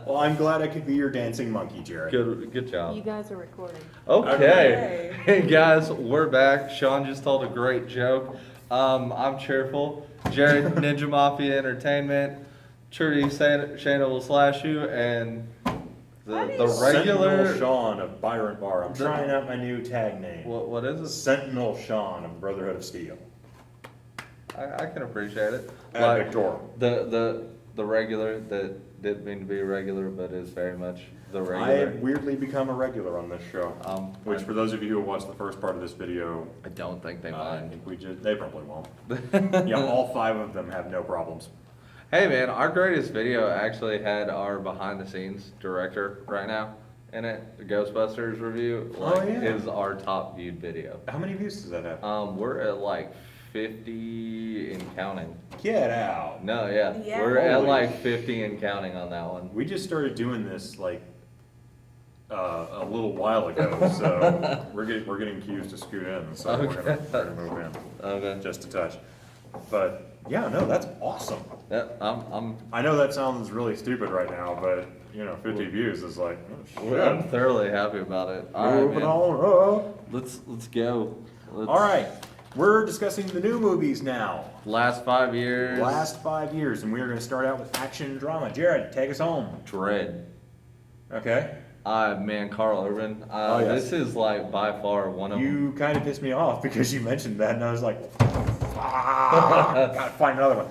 Well, I'm glad I could be your dancing monkey, Jared. Good job. You guys are recording. Okay. Hey guys, we're back. Sean just told a great joke. I'm cheerful. Jared, Ninja Mafia Entertainment. Trudy, Shayna will slash you, and the regular Sentinel Sean of Byron Bar. I'm trying out my new tag name. What is it? Sentinel Sean of Brotherhood of Steel. I can appreciate it. At Victoria. The regular that didn't mean to be a regular, but is very much the I regular. have weirdly become a regular on this show. Which, I- for those of you who watched the first part of this video, I don't think they I mind. think they probably won't. Yeah, all 5 of them have no problems. Hey man, our greatest video actually had our behind the scenes director right now in it. The Ghostbusters review is our top viewed video. How many views does that have? We're at like 50 and counting. Get out. No, yeah. Yeah. We're at Holy like 50 and counting on that one. We just started doing this like a little while ago, so we're getting cues to scoot in, so we're gonna move in Okay. just a touch. But yeah, no, that's awesome. Yeah, I'm I know that sounds really stupid right now, but 50 views is like, oh, I'm shit. thoroughly happy about it. All right, Moving man. on. Let's go. All right, we're discussing the new movies now. Last 5 years. Last 5 years, and we are going to start out with action drama. Jared, take us home. Dread. Okay. Man, Carl Urban. Oh, yes. This is like by far one of You kind of pissed me off because you mentioned that, and I was like, gotta find another one.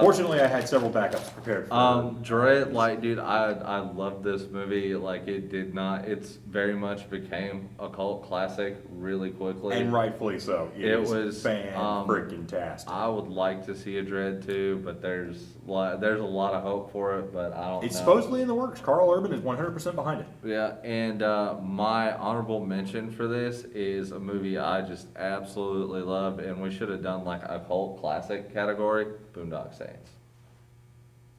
Fortunately, I had several backups prepared for Dread, like, dude, I love this movie. Like, it's very much became a cult classic really quickly. and rightfully so. It is was, fan-freaking-tastic. I would like to see a Dread too, but there's a lot of hope for it, but I don't It's know. supposedly in the works. Carl Urban is 100% behind it. Yeah, and my honorable mention for this is a movie I just absolutely love, and we should have done like a cult classic category, Boondock Saints.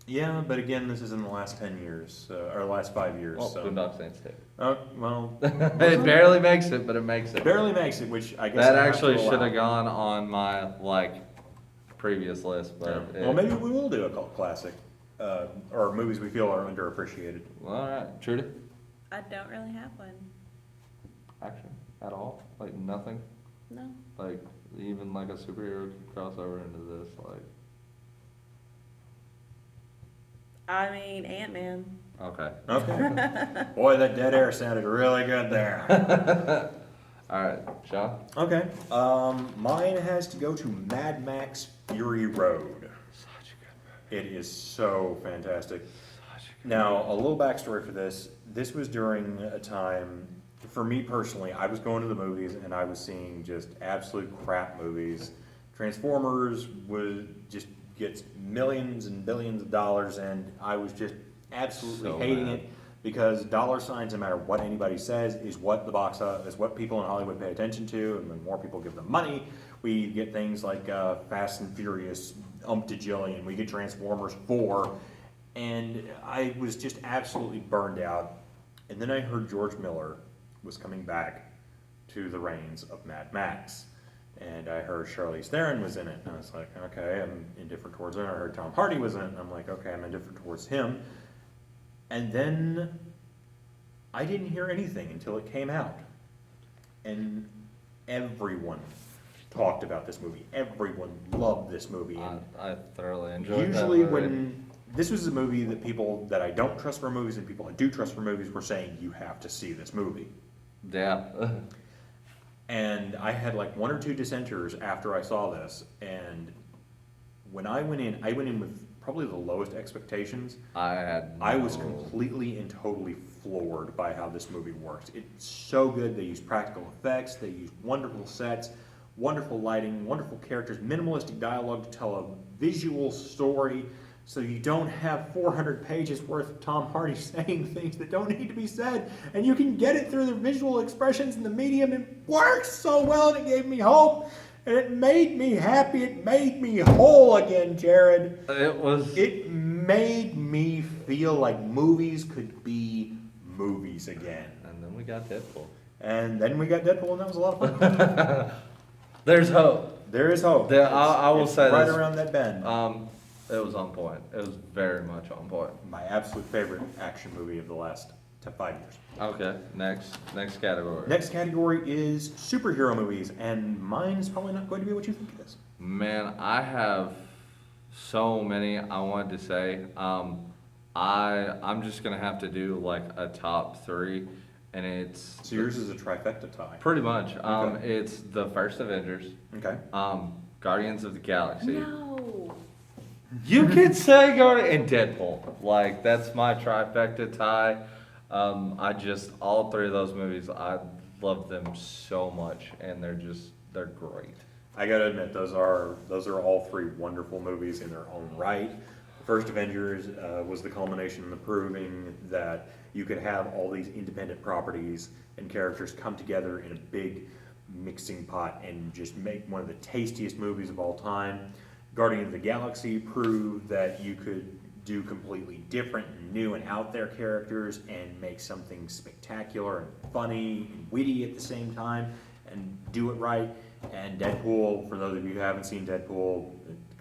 Yeah, but again, this is in the last 10 years, or last 5 years. Well, so. Boondock Saints too. Well, It barely makes it, but it makes it. barely makes it, which I guess That I have actually to should allow. have gone on my previous list, but Yeah. Well, maybe we will do a cult classic, or movies we feel are underappreciated. All right, Trudy. I don't really have one. Action at all? Like nothing? No. Like even like a superhero could cross over into this? Like I mean, Ant-Man. okay. Okay. Boy, that dead air sounded really good there. All right, Sean. Okay. Mine has to go to Mad Max Fury Road. Such a good It is so fantastic. Such a good Now, a little backstory for this. This was during a time, for me personally, I was going to the movies and I was seeing just absolute crap movies. Transformers gets millions and billions of dollars, and I was just absolutely So hating mad. it because dollar signs, no matter what anybody says, is what the box is what people in Hollywood pay attention to, and when more people give them money, we get things like Fast and Furious, umptijillion. We get Transformers 4, and I was just absolutely burned out. And then I heard George Miller was coming back to the reins of Mad Max. And I heard Charlize Theron was in it. And I was like, okay, I'm indifferent towards her. I heard Tom Hardy was in it. And I'm like, okay, I'm indifferent towards him. And then I didn't hear anything until it came out. And everyone talked about this movie. Everyone loved this movie. And I thoroughly enjoyed usually that movie. when this was a movie that people that I don't trust for movies and people I do trust for movies were saying, you have to see this movie. Yeah. And I had like 1 or 2 dissenters after I saw this. And when I went in with probably the lowest expectations. I was completely and totally floored by how this movie works. It's so good. They use practical effects. They use wonderful sets, wonderful lighting, wonderful characters, minimalistic dialogue to tell a visual story. So you don't have 400 pages worth of Tom Hardy saying things that don't need to be said. And you can get it through the visual expressions and the medium. It works so well, and it gave me hope. And it made me happy. It made me whole again, Jared. It made me feel like movies could be movies again. And then we got Deadpool. And then we got Deadpool, and that was a lot of fun. There's hope. There is hope. I will say right this. around that bend. It was on point. It was very much on point. My absolute favorite action movie of the last 5 years. Okay, next category. Next category is superhero movies, and mine's probably not going to be what you think it is. Man, I have so many I wanted to say. I'm just gonna have to do like a top 3, and it's So yours is a trifecta tie. pretty much. Okay. It's the first Avengers, Okay. Guardians of the Galaxy. No. You could say Guardian and Deadpool. Like that's my trifecta tie. All 3 of those movies, I love them so much, and they're great. I gotta admit, those are all 3 wonderful movies in their own right. The first Avengers was the culmination in the proving that you could have all these independent properties and characters come together in a big mixing pot and just make one of the tastiest movies of all time. Guardians of the Galaxy proved that you could do completely different and new and out there characters and make something spectacular and funny and witty at the same time and do it right. And Deadpool, for those of you who haven't seen Deadpool,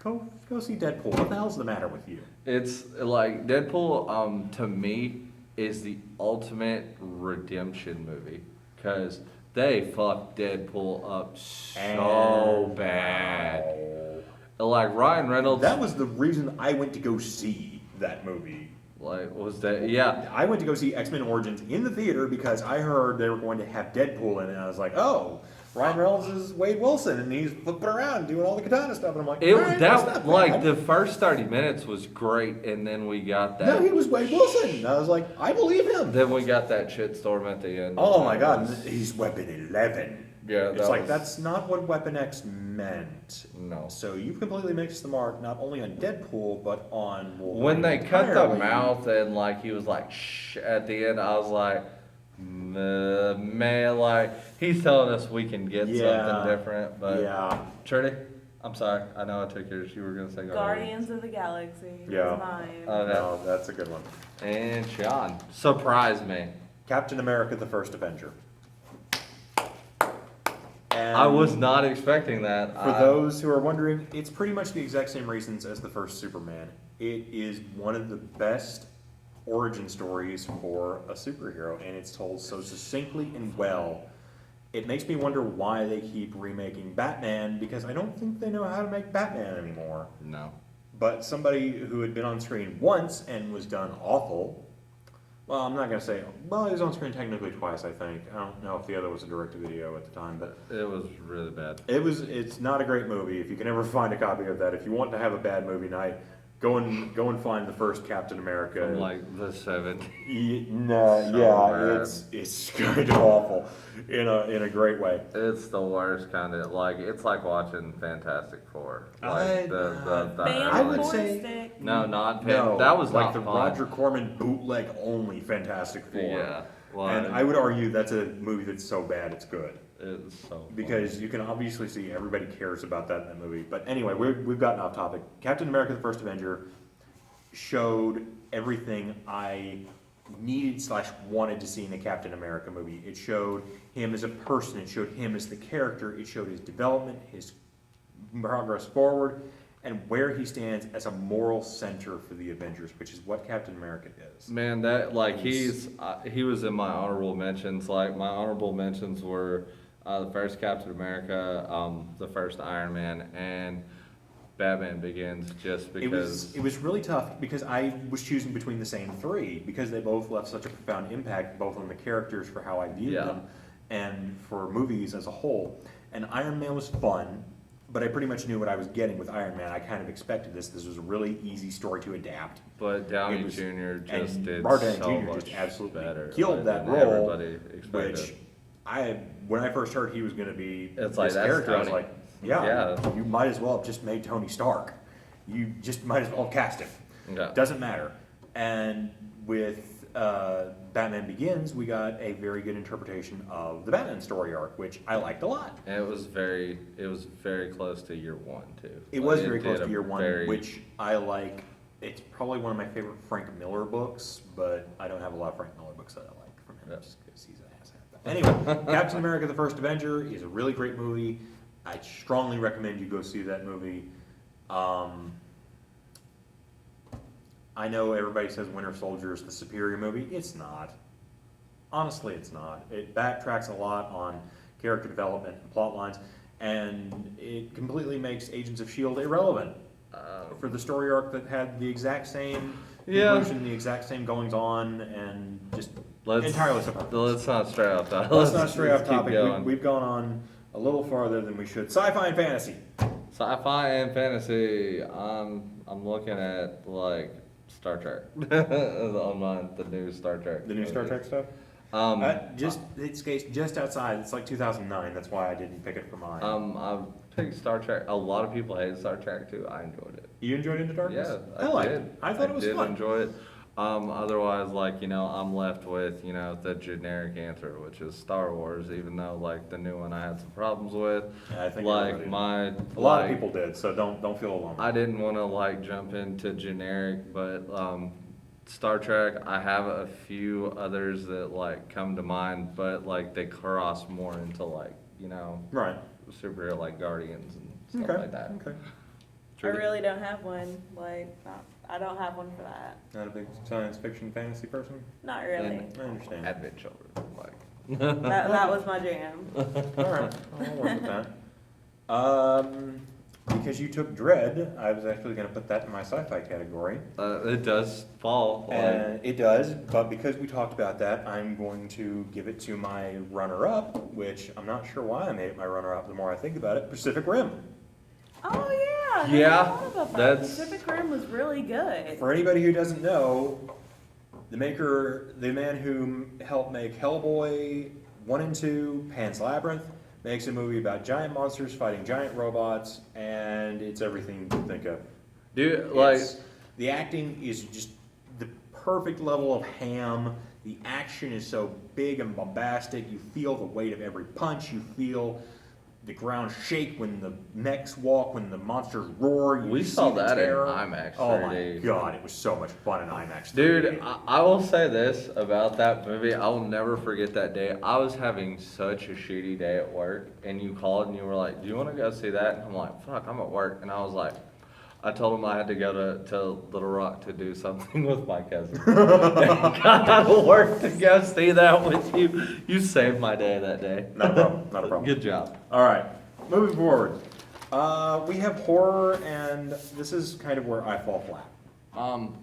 go see Deadpool. What the hell's the matter with you? It's like Deadpool, to me, is the ultimate redemption movie because they fucked Deadpool up so bad. Like Ryan Reynolds. That was the reason I went to go see that movie. Like, was that? Yeah. I went to go see X-Men Origins in the theater because I heard they were going to have Deadpool in it. And I was like, oh, Ryan Reynolds is Wade Wilson, and he's flipping around doing all the katana stuff. And I'm like, The first 30 minutes was great, and then we got that. No, he was Wade Wilson. And I was like, I believe him. Then we got that shitstorm at the end. Oh my God, he's Weapon 11. Yeah, it's like that's not what Weapon X meant. No. So you've completely missed the mark, not only on Deadpool but on Wolverine When they cut the entirely. mouth and like he was like shh at the end, I was like, man, like he's telling us we can get something different. But yeah, Trudy, I'm sorry, I know I took yours. You were gonna say Guardians of the Galaxy. Yeah. Was mine. Okay. no, that's a good one. And Sean, surprise me. Captain America: The First Avenger. And I was not expecting that. For those who are wondering, it's pretty much the exact same reasons as the first Superman. It is one of the best origin stories for a superhero, and it's told so succinctly and well. It makes me wonder why they keep remaking Batman, because I don't think they know how to make Batman anymore. No. But somebody who had been on screen once and was done awful, well, I'm not going to say, well, he was on screen technically twice, I think. I don't know if the other was a direct-to-video at the time, but It was really bad. it's not a great movie. If you can ever find a copy of that, if you want to have a bad movie night, go and find the first Captain America. From like the 70s. It's kind of awful in a great way. It's the worst kind of like it's like watching Fantastic Four. Like I would say- Fantastic. no, not No, that was like not the fun. Roger Corman bootleg only Fantastic Four. Yeah, And I would argue that's a movie that's so bad it's good. it's so Because you can obviously see everybody cares about that in that movie. But anyway, we've gotten off topic. Captain America: The First Avenger showed everything I needed/wanted to see in a Captain America movie. It showed him as a person. It showed him as the character. It showed his development, his progress forward, and where he stands as a moral center for the Avengers, which is what Captain America is. Man, that like he was in my honorable mentions. Like my honorable mentions were the first Captain America, the first Iron Man, and Batman Begins. Just because It was really tough because I was choosing between the same 3 because they both left such a profound impact both on the characters for how I viewed them and for movies as a whole. And Iron Man was fun, but I pretty much knew what I was getting with Iron Man. I kind of expected this. This was a really easy story to adapt. But Downey It was- Jr. just and did Robert Downey so Jr. much just absolutely better. killed that than role, Everybody expected. Which when I first heard he was going to be It's like, this that's character, I was Tony. like, yeah, Yeah. you might as well have just made Tony Stark. You just might as well have cast him. Okay. Doesn't matter. And with Batman Begins, we got a very good interpretation of the Batman story arc, which I liked a lot. And it was very close to year 1 too. It Like, was very close did to a year 1, very- which I like. It's probably one of my favorite Frank Miller books, but I don't have a lot of Frank Miller books that I like from him, Yep. just because he's an asshat. But anyway, Captain America: The First Avenger is a really great movie. I strongly recommend you go see that movie. I know everybody says Winter Soldier is the superior movie. It's not. Honestly, it's not. It backtracks a lot on character development and plot lines, and it completely makes Agents of S.H.I.E.L.D. irrelevant for the story arc that had the exact same conclusion, the exact same goings on, and just entirely separate. Let's not stray off topic. Let's not stray off keep topic. going. We've gone on a little farther than we should. Sci-fi and fantasy. Sci-fi and fantasy. I'm looking at like Star Trek on mine, the new Star Trek. The new Star Trek stuff. It's just outside. It's like 2009. That's why I didn't pick it for mine. I picked Star Trek. A lot of people hated Star Trek too. I enjoyed it. You enjoyed Into Darkness? Yeah, I liked did. it. I thought it was fun. I did enjoy it. Otherwise, like, I'm left with, the generic answer, which is Star Wars, even though, like, the new one I had some problems with. Yeah, I think like, a lot of people did, so don't feel alone. I didn't want to, like, jump into generic, but, Star Trek, I have a few others that, like, come to mind, but, like, they cross more into, like, right. superhero, like, Guardians and stuff like that. Okay. I really don't have one. Like, I don't have one for that. Not a big science fiction fantasy person? Not really. I understand. Adventure, like. That was my jam. Alright, I'll work with that. Because you took Dread, I was actually going to put that in my sci-fi category. It does fall. It does, but because we talked about that, I'm going to give it to my runner-up, which I'm not sure why I made it my runner-up the more I think about it, Pacific Rim. Oh yeah. I never Yeah, thought about that. that's- Pacific Rim was really good. For anybody who doesn't know, the man who helped make Hellboy 1 and 2, Pan's Labyrinth, makes a movie about giant monsters fighting giant robots, and it's everything you can think of. Dude, like, The acting is just the perfect level of ham. The action is so big and bombastic. You feel the weight of every punch. You feel the ground shake when the mechs walk, when the monsters roar. We saw that in IMAX. Oh my 3D. god, it was so much fun in IMAX 3D. Dude, I will say this about that movie. I will never forget that day. I was having such a shitty day at work, and you called and you were like, "Do you want to go see that?" And I'm like, "Fuck, I'm at work." And I was like, I told him I had to go to Little Rock to do something with my cousin. And got out of work to go see that with you. You saved my day that day. Not a problem. Not a problem. Good job. All right, moving forward. We have horror, and this is kind of where I fall flat.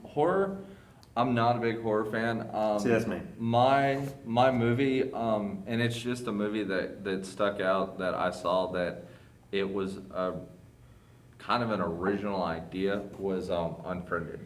Horror. I'm not a big horror fan. See, that's me. My movie, and it's just a movie that stuck out that I saw that it was a kind of an original idea was Unfriended.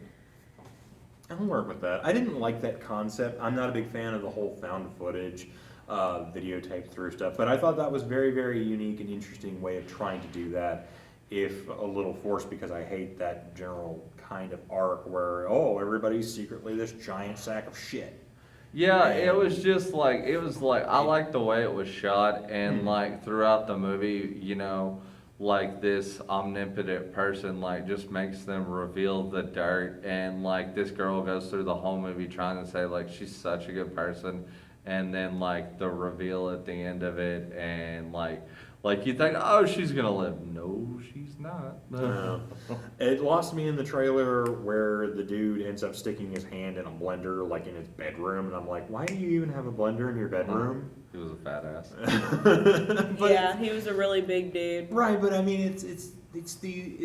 I'll work with that. I didn't like that concept. I'm not a big fan of the whole found footage, videotape through stuff, but I thought that was very, very unique and interesting way of trying to do that, if a little forced, because I hate that general kind of arc where, oh, everybody's secretly this giant sack of shit. Yeah, it was just like, I liked the way it was shot, and like throughout the movie, like this omnipotent person like just makes them reveal the dirt, and like this girl goes through the whole movie trying to say like she's such a good person, and then like the reveal at the end of it, and like you think, oh, she's gonna live. No, she's not. It lost me in the trailer where the dude ends up sticking his hand in a blender like in his bedroom, and I'm like, why do you even have a blender in your bedroom? He was a fat ass. Yeah, he was a really big dude. Right, but I mean,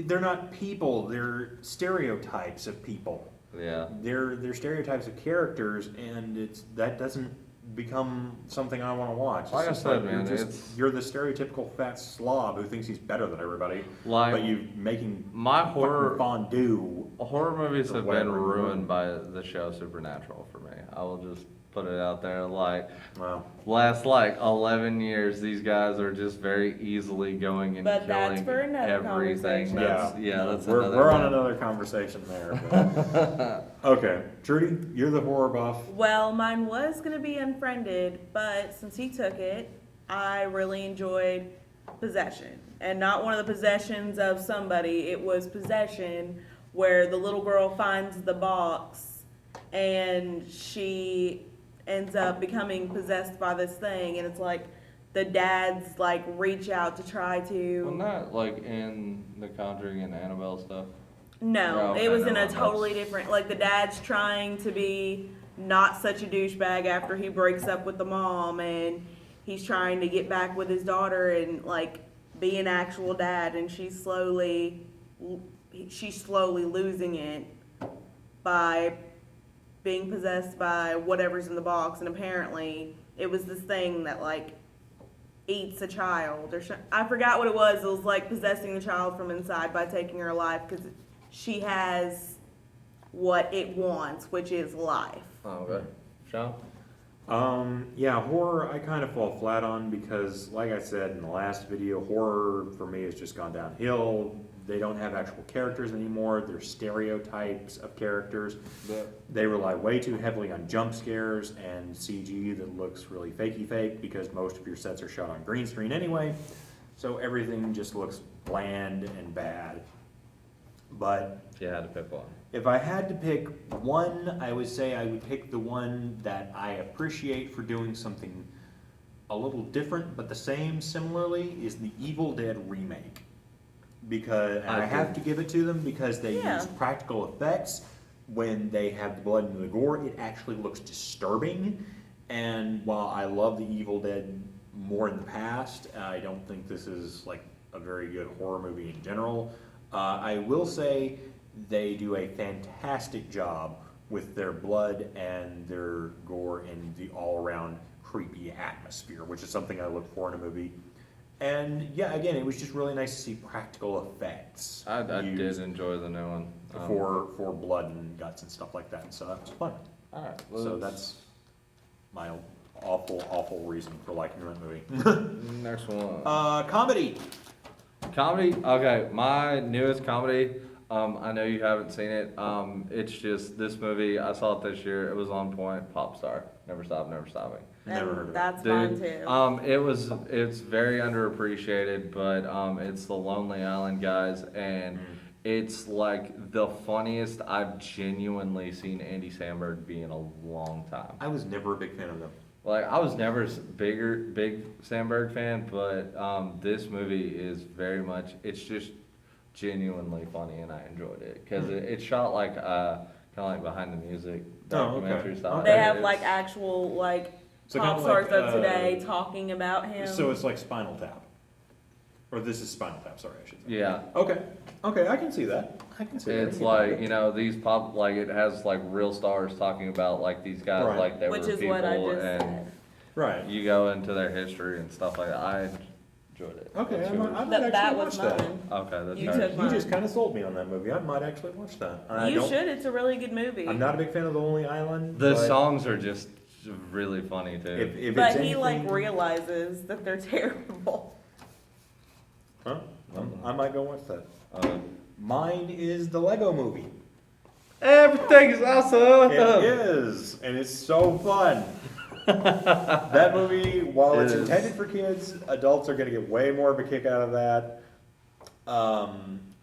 they're not people, they're stereotypes of people. Yeah. They're stereotypes of characters, and that doesn't become something I want to watch. Like I said, man, you're the stereotypical fat slob who thinks he's better than everybody, like, but you making my horror fondue. Horror movies have been ruined by the show Supernatural for me. I will just put it out there. Like, Wow. last like 11 years, these guys are just very easily going and But killing that's for another everything. conversation. That's we're another on one. another conversation there. But. Okay, Trudy, you're the horror buff. Well, mine was going to be Unfriended, but since he took it, I really enjoyed Possession. And not one of the possessions of somebody, it was Possession, where the little girl finds the box and she ends up becoming possessed by this thing, and it's like the dads like reach out to try to. Well, not like in the Conjuring and Annabelle stuff. No, Okay, it was in no, a that's- totally different. Like the dad's trying to be not such a douchebag after he breaks up with the mom, and he's trying to get back with his daughter and like be an actual dad, and she's slowly losing it by being possessed by whatever's in the box, and apparently it was this thing that like eats a child I forgot what it was. It was like possessing the child from inside by taking her life because she has what it wants, which is life. Oh, okay. Sean? Yeah, horror I kind of fall flat on because, like I said in the last video, horror for me has just gone downhill. They don't have actual characters anymore. They're stereotypes of characters. Yeah. They rely way too heavily on jump scares and CG that looks really fakey fake because most of your sets are shot on green screen anyway. So everything just looks bland and bad. But If you had to pick one. if I had to pick one, I would say I would pick the one that I appreciate for doing something a little different but the same similarly is the Evil Dead remake. Because and I have to give it to them because they Yeah. use practical effects. When they have the blood and the gore, it actually looks disturbing. And while I love the Evil Dead more in the past, I don't think this is like a very good horror movie in general. I will say they do a fantastic job with their blood and their gore and the all-around creepy atmosphere, which is something I look for in a movie. And yeah, again, it was just really nice to see practical effects I did used enjoy the new one. for blood and guts and stuff like that. And so that was fun. Alright, So that's my awful reason for liking that movie. next one. Comedy. Comedy? Okay, my newest comedy, I know you haven't seen it. It's just this movie, I saw it this year, it was on point, Pop Star. Never Stop, Never Stopping. Never heard of And it. that's mine Dude, too. it's very underappreciated, but it's the Lonely Island guys, and it's like the funniest I've genuinely seen Andy Samberg be in a long time. I was never a big fan of them. Like I was never a big Sandberg fan, but this movie is very much. It's just genuinely funny, and I enjoyed it because it's shot like kind of like behind the music documentary okay. style. They Okay. have It's- like actual like So pop kinda like, stars of today talking about him. So it's like Spinal Tap. Or this is Spinal Tap, sorry, I should say. Yeah, Okay. Okay, I can see that. I can see that. it's like these pop like it has like real stars talking about like these guys Right. like they which were is people, what I just and said. Right. you go into their history and stuff like that. I enjoyed it. Okay, What's I yours? might That actually was watch that. mine. Okay, that's You yours. took You mine. just kind of sold me on that movie. I might actually watch that. I You don't- should. It's a really good movie. I'm not a big fan of The Lonely Island. The but songs are just really funny too. If but it's he like anything- realizes that they're terrible. Huh? I might go watch that. Uh, Mine is the Lego Movie. Everything's awesome. It is, and it's so fun. That movie, while it's It is. intended for kids, adults are going to get way more of a kick out of that.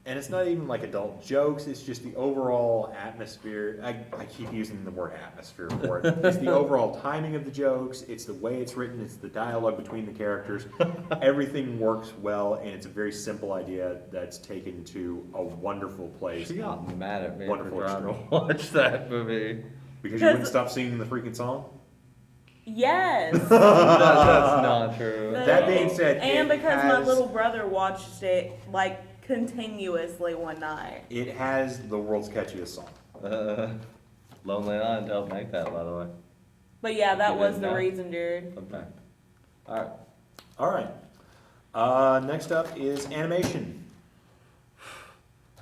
And it's not even like adult jokes, it's just the overall atmosphere. I keep using the word atmosphere for it. It's the overall timing of the jokes, it's the way it's written, it's the dialogue between the characters. Everything works well, and it's a very simple idea that's taken to a wonderful place. She got mad at me Wonderful for trying to experience. watch that movie. Because you wouldn't stop singing the freaking song? Yes. That's not true. That being said, and it because my has- little brother watched it like continuously one night. It has the world's catchiest song. Lonely Island helped make that, by the way. But yeah, that You was didn't the know? reason, Jared. Okay. All right. All right. Next up is animation.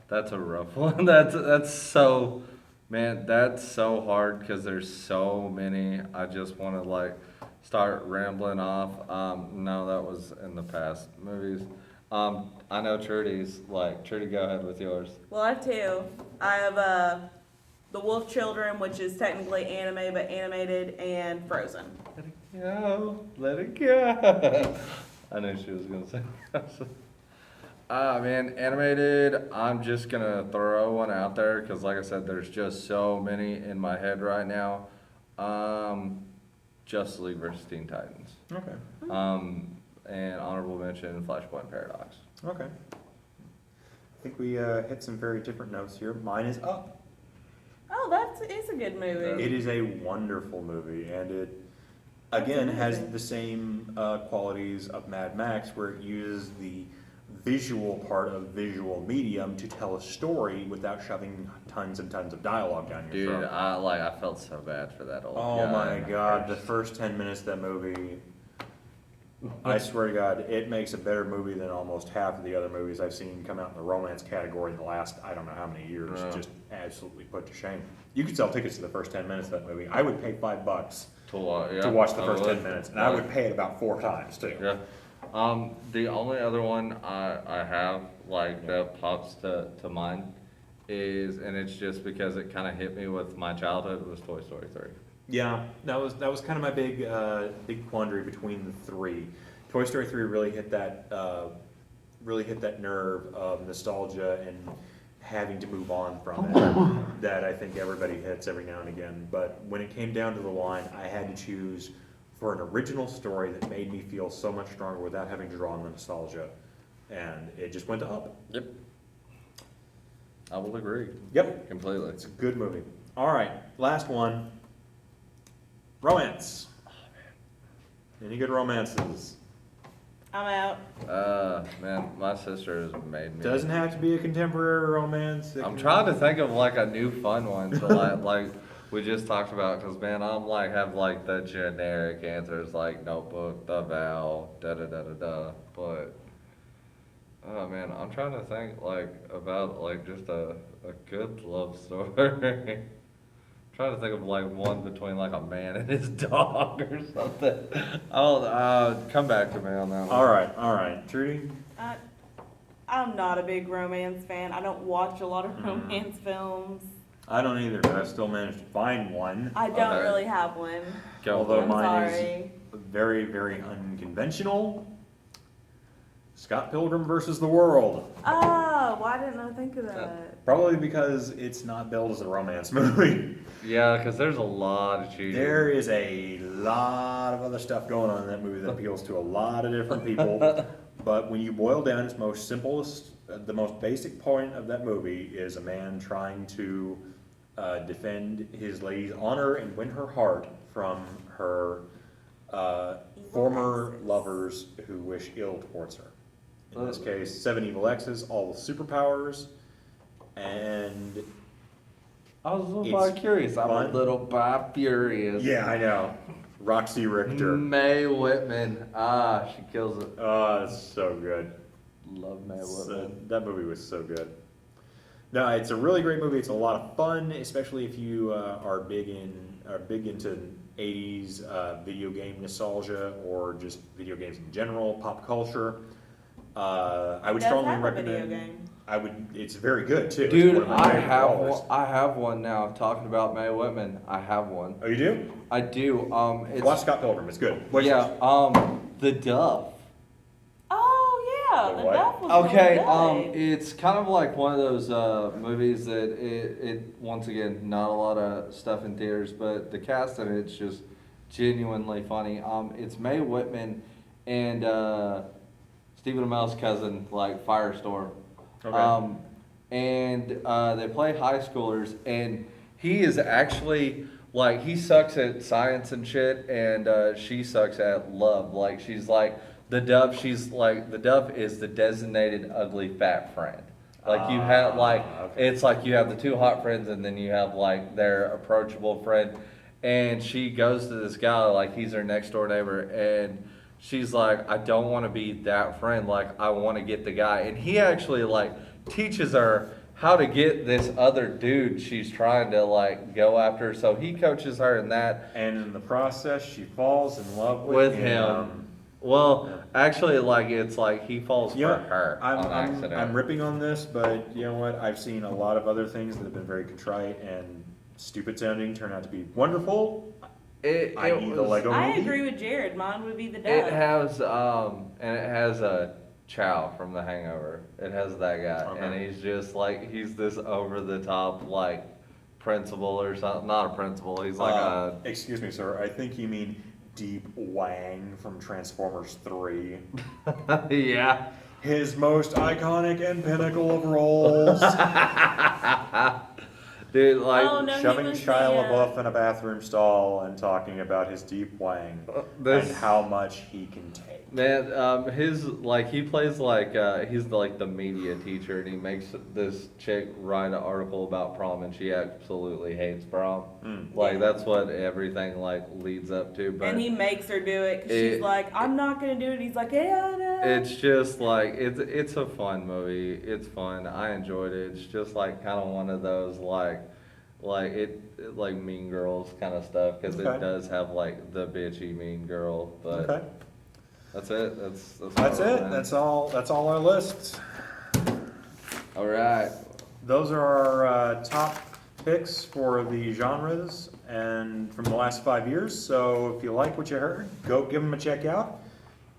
That's a rough one. That's so, man. That's so hard because there's so many. I just want to like start rambling off. No, that was in the past movies. I know Trudy's like Trudy. Go ahead with yours. Well, I have two. I have The Wolf Children, which is technically anime but animated, and Frozen. Let it go. Let it go. I knew she was gonna say. Man, animated. I'm just gonna throw one out there because, like I said, there's just so many in my head right now. Justice League versus Teen Titans. Okay. And honorable mention, Flashpoint Paradox. Okay. think we hit some very different notes here. Mine is Up. Oh, it's a good movie. It is a wonderful movie, and it, again, has the same qualities of Mad Max, where it uses the visual part of visual medium to tell a story without shoving tons and tons of dialogue down your Dude, throat. I felt so bad for that old Oh guy. my god, the first 10 minutes of that movie, I swear to God, it makes a better movie than almost half of the other movies I've seen come out in the romance category in the last, I don't know how many years. Yeah. Just absolutely put to shame. You could sell tickets to the first 10 minutes of that movie. I would pay $5 to watch, to watch the first 10 minutes, and I would pay it about 4 times too. Yeah. The only other one I have, like, that pops to mind is, and it's just because it kind of hit me with my childhood, was Toy Story 3. Yeah, that was kind of my big quandary between the three. Toy Story 3 really hit that nerve of nostalgia and having to move on from it that I think everybody hits every now and again. But when it came down to the line, I had to choose for an original story that made me feel so much stronger without having to draw on the nostalgia, and it just went to Up. Yep. I will agree. Yep, Completely. it's a good movie. All right, last one. Romance. Any good romances? I'm out. Man, my sister has made me. Doesn't have to be a contemporary romance. I'm trying to think of like a new fun one to like we just talked about, because man, I'm like have like the generic answers like Notebook, The Vow, da da da da da. But oh man, I'm trying to think like about like just a good love story. Trying to think of like one between like a man and his dog or something. I'll come back to me on that one. All right. Trudy? I'm not a big romance fan. I don't watch a lot of romance films. I don't either, but I still managed to find one. I don't really have one. Although I'm mine sorry. is very, very unconventional. Scott Pilgrim versus the World. Oh, why didn't I think of that? Probably because it's not billed as a romance movie. Yeah, because there's a lot of cheating. There is a lot of other stuff going on in that movie that appeals to a lot of different people. But when you boil down its most simplest, the most basic point of that movie is a man trying to defend his lady's honor and win her heart from her former exes. lovers who wish ill towards her. In this case, 7 evil exes, all with superpowers, and I was a little It's curious. I'm fun. a little bi-furious. yeah, I know. Roxy Richter. Mae Whitman. She kills it. Oh, it's so good. Love Mae So, Whitman. that movie was so good. No, it's a really great movie. It's a lot of fun, especially if you are big into 80s video game nostalgia or just video games in general, pop culture. I would It does strongly have a video recommend. game. It's very good too. It's Dude, one of my I favorite have brawlers. one. I have one now. Talking about Mae Whitman, I have one. Oh, you do? I do. It's Watch Scott Pilgrim. It's good. What's yeah. The Dove. Oh yeah, The the what? Duff was Okay, really good. it's kind of like one of those movies that it once again, not a lot of stuff in theaters, but the cast in it's just genuinely funny. It's Mae Whitman and Stephen Amell's cousin, like Firestorm. Okay. And they play high schoolers, and he is actually like he sucks at science and shit, and she sucks at love. Like she's like the Dove. She's like the Dove is the designated ugly fat friend. Like you have like okay. it's like you have the two hot friends, and then you have like their approachable friend. And she goes to this guy like he's her next door neighbor, and she's like, I don't want to be that friend. Like I want to get the guy, and he actually like teaches her how to get this other dude she's trying to like go after. So he coaches her in that And in the process, she falls in love with him. Well, actually, like it's like he falls You for know, her on accident. I'm ripping on this, but you know what? I've seen a lot of other things that have been very contrite and stupid sounding turn out to be wonderful. I need the Lego I movie. agree with Jared. Mine would be the Duff. It has and it has a Chow from The Hangover. It has that guy, Okay. and he's just like he's this over the top like principal or something. Not a principal. He's like Excuse me, sir. I think you mean Deep Wang from Transformers 3. yeah. His most iconic and pinnacle of roles. Dude, like, Oh, no, he Shoving was Shia the, LaBeouf in a bathroom stall and talking about his deep wang this- and how much he can take. man, his, like, he plays like, he's like the media teacher, and he makes this chick write an article about prom, and she absolutely hates prom. Like, Yeah. that's what everything, like, leads up to, but. And he makes her do it because she's like, I'm not gonna do it. He's like, yeah, no. It's just like it's a fun movie. It's fun. I enjoyed it. It's just like kind of one of those like Mean Girls kind of stuff because Okay. it does have like the bitchy Mean Girl. But Okay. that's it. That's That's all, it. man. That's all our lists. All right. Those are our top picks for the genres and from the last 5 years. So if you like what you heard, go give them a check out.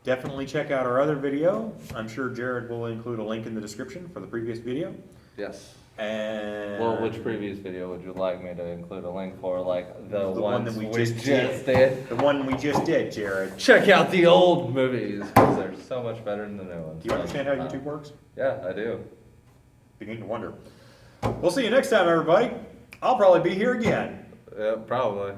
Definitely check out our other video. I'm sure Jared will include a link in the description for the previous video. Yes. And Well, which previous video would you like me to include a link for? Like the one ones that we we just did. The one we just did, Jared. Check out the old movies because they're so much better than the new ones. Do you understand how YouTube works? Yeah, I do. Beginning to wonder. We'll see you next time, everybody. I'll probably be here again. Yeah, probably.